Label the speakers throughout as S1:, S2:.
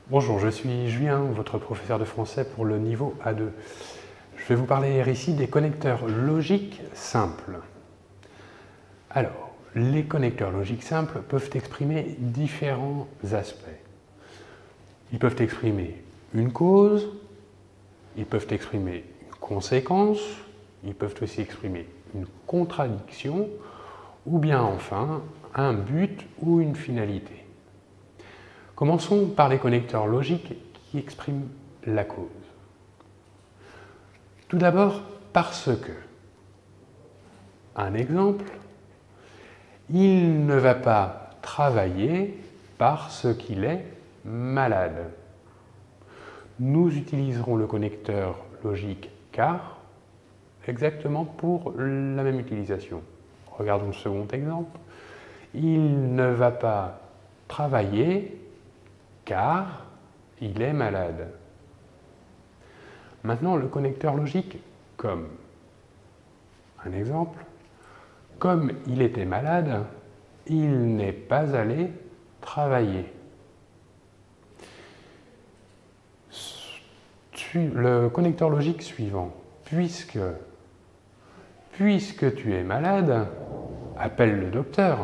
S1: Bonjour, je suis Julien, votre professeur de français pour le niveau A2. Je vais vous parler ici des connecteurs logiques simples. Alors, les connecteurs logiques simples peuvent exprimer différents aspects. Ils peuvent exprimer une cause, ils peuvent exprimer une conséquence, ils peuvent aussi exprimer une contradiction, ou bien enfin un but ou une finalité. Commençons par les connecteurs logiques qui expriment la cause. Tout d'abord parce que, un exemple, il ne va pas travailler parce qu'il est malade. Nous utiliserons le connecteur logique car exactement pour la même utilisation. Regardons le second exemple. Il ne va pas travailler car il est malade. Maintenant, le connecteur logique comme. Un exemple. Comme il était malade, il n'est pas allé travailler. Le connecteur logique suivant. Puisque tu es malade, appelle le docteur.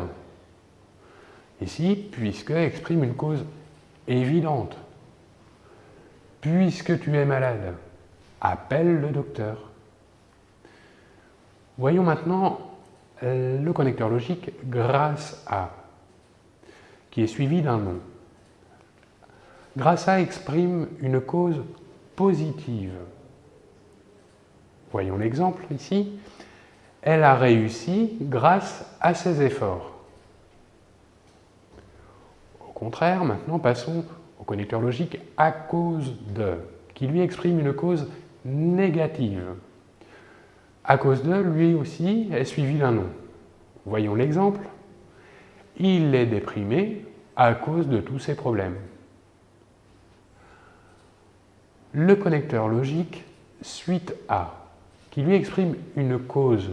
S1: Ici, puisque exprime une cause évidente. Puisque tu es malade, appelle le docteur. Voyons maintenant le connecteur logique grâce à, qui est suivi d'un nom. Grâce à exprime une cause positive. Voyons l'exemple ici. Elle a réussi grâce à ses efforts. Au contraire, maintenant passons au connecteur logique à cause de, qui lui exprime une cause négative. À cause de, lui aussi, est suivi d'un nom. Voyons l'exemple. Il est déprimé à cause de tous ses problèmes. Le connecteur logique suite à, qui lui exprime une cause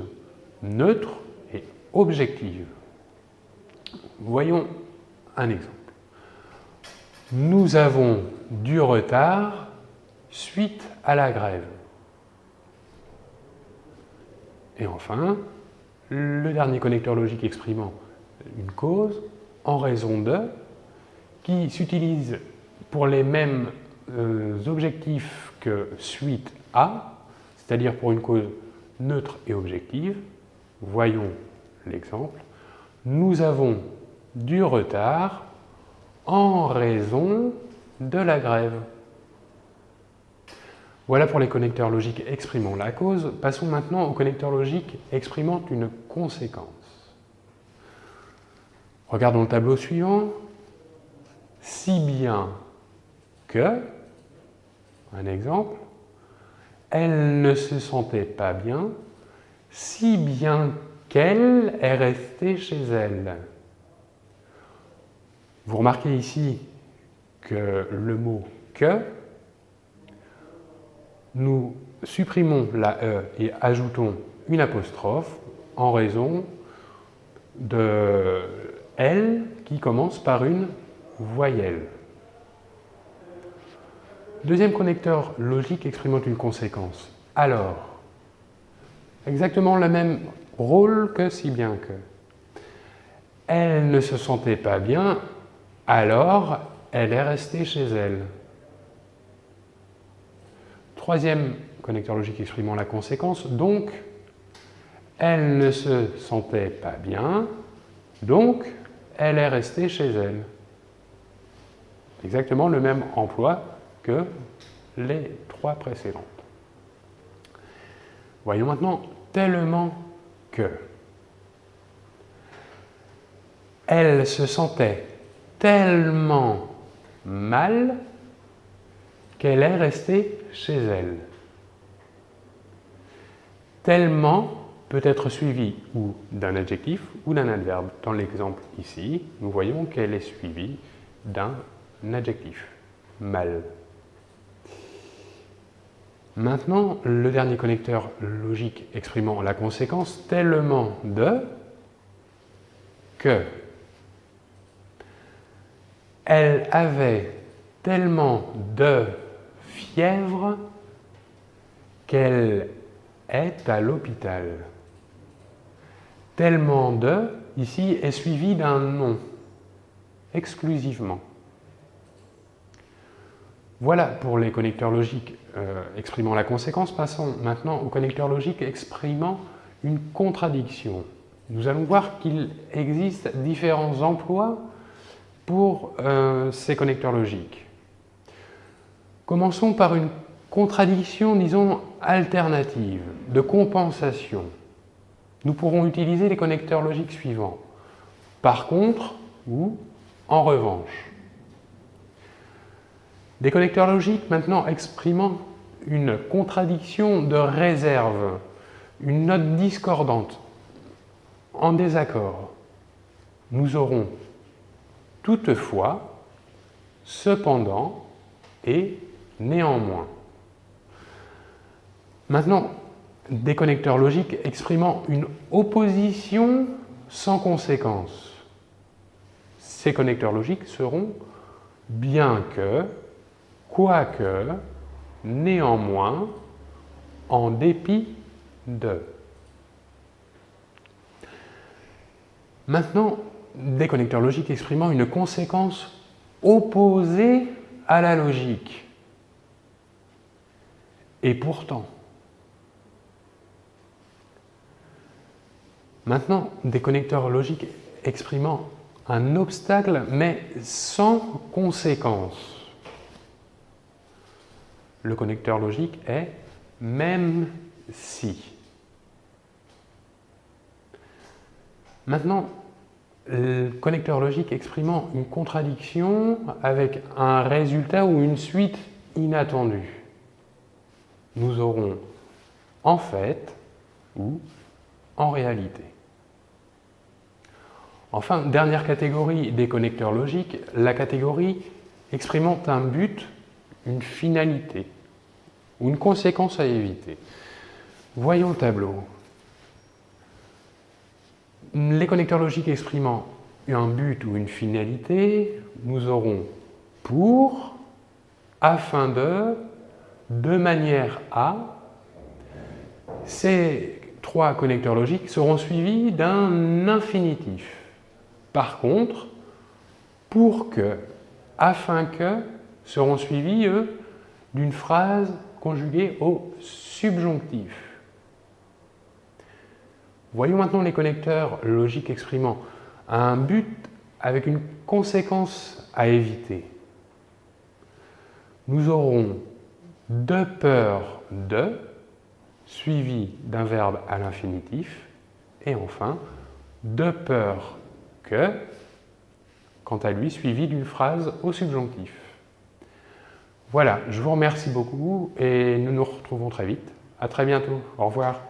S1: neutre et objective. Voyons un exemple. Nous avons du retard suite à la grève. Et enfin, le dernier connecteur logique exprimant une cause en raison de, qui s'utilise pour les mêmes objectifs que suite à, c'est-à-dire pour une cause neutre et objective. Voyons l'exemple. Nous avons du retard en raison de la grève. Voilà pour les connecteurs logiques exprimant la cause. Passons maintenant aux connecteurs logiques exprimant une conséquence. Regardons le tableau suivant. Si bien que, un exemple, elle ne se sentait pas bien, si bien qu'elle est restée chez elle. Vous remarquez ici que le mot « que », nous supprimons la « e » et ajoutons une apostrophe en raison de « elle » qui commence par une voyelle. Deuxième connecteur logique exprimant une conséquence. Alors, exactement le même rôle que si bien que. Elle ne se sentait pas bien, alors elle est restée chez elle. Troisième connecteur logique exprimant la conséquence, donc, elle ne se sentait pas bien, donc elle est restée chez elle. Exactement le même emploi que les trois précédentes. Voyons maintenant tellement que. Elle se sentait tellement mal qu'elle est restée chez elle. Tellement peut être suivi ou d'un adjectif ou d'un adverbe. Dans l'exemple ici, nous voyons qu'elle est suivie d'un adjectif, mal. Maintenant, le dernier connecteur logique exprimant la conséquence, tellement de que. Elle avait tellement de fièvre qu'elle est à l'hôpital. Tellement de, ici, est suivi d'un nom, exclusivement. Voilà pour les connecteurs logiques exprimant la conséquence. Passons maintenant aux connecteurs logiques exprimant une contradiction. Nous allons voir qu'il existe différents emplois pour ces connecteurs logiques. Commençons par une contradiction, disons, alternative, de compensation. Nous pourrons utiliser les connecteurs logiques suivants. Par contre ou en revanche. Des connecteurs logiques maintenant exprimant une contradiction de réserve, une note discordante, en désaccord. Nous aurons toutefois, cependant et néanmoins. Maintenant, des connecteurs logiques exprimant une opposition sans conséquence. Ces connecteurs logiques seront bien que, quoique, néanmoins, en dépit de. Maintenant, des connecteurs logiques exprimant une conséquence opposée à la logique. Et pourtant. Maintenant, des connecteurs logiques exprimant un obstacle, mais sans conséquence. Le connecteur logique est même si. Maintenant, le connecteur logique exprimant une contradiction avec un résultat ou une suite inattendue. Nous aurons en fait ou en réalité. Enfin, dernière catégorie des connecteurs logiques, la catégorie exprimant un but, une finalité ou une conséquence à éviter. Voyons le tableau. Les connecteurs logiques exprimant un but ou une finalité, nous aurons pour, afin de manière à. Ces trois connecteurs logiques seront suivis d'un infinitif. Par contre, pour que, afin que, seront suivis, eux, d'une phrase conjuguée au subjonctif. Voyons maintenant les connecteurs logiques exprimant un but avec une conséquence à éviter. Nous aurons de peur de, suivi d'un verbe à l'infinitif, et enfin, de peur que, quant à lui, suivi d'une phrase au subjonctif. Voilà, je vous remercie beaucoup et nous nous retrouvons très vite. À très bientôt. Au revoir.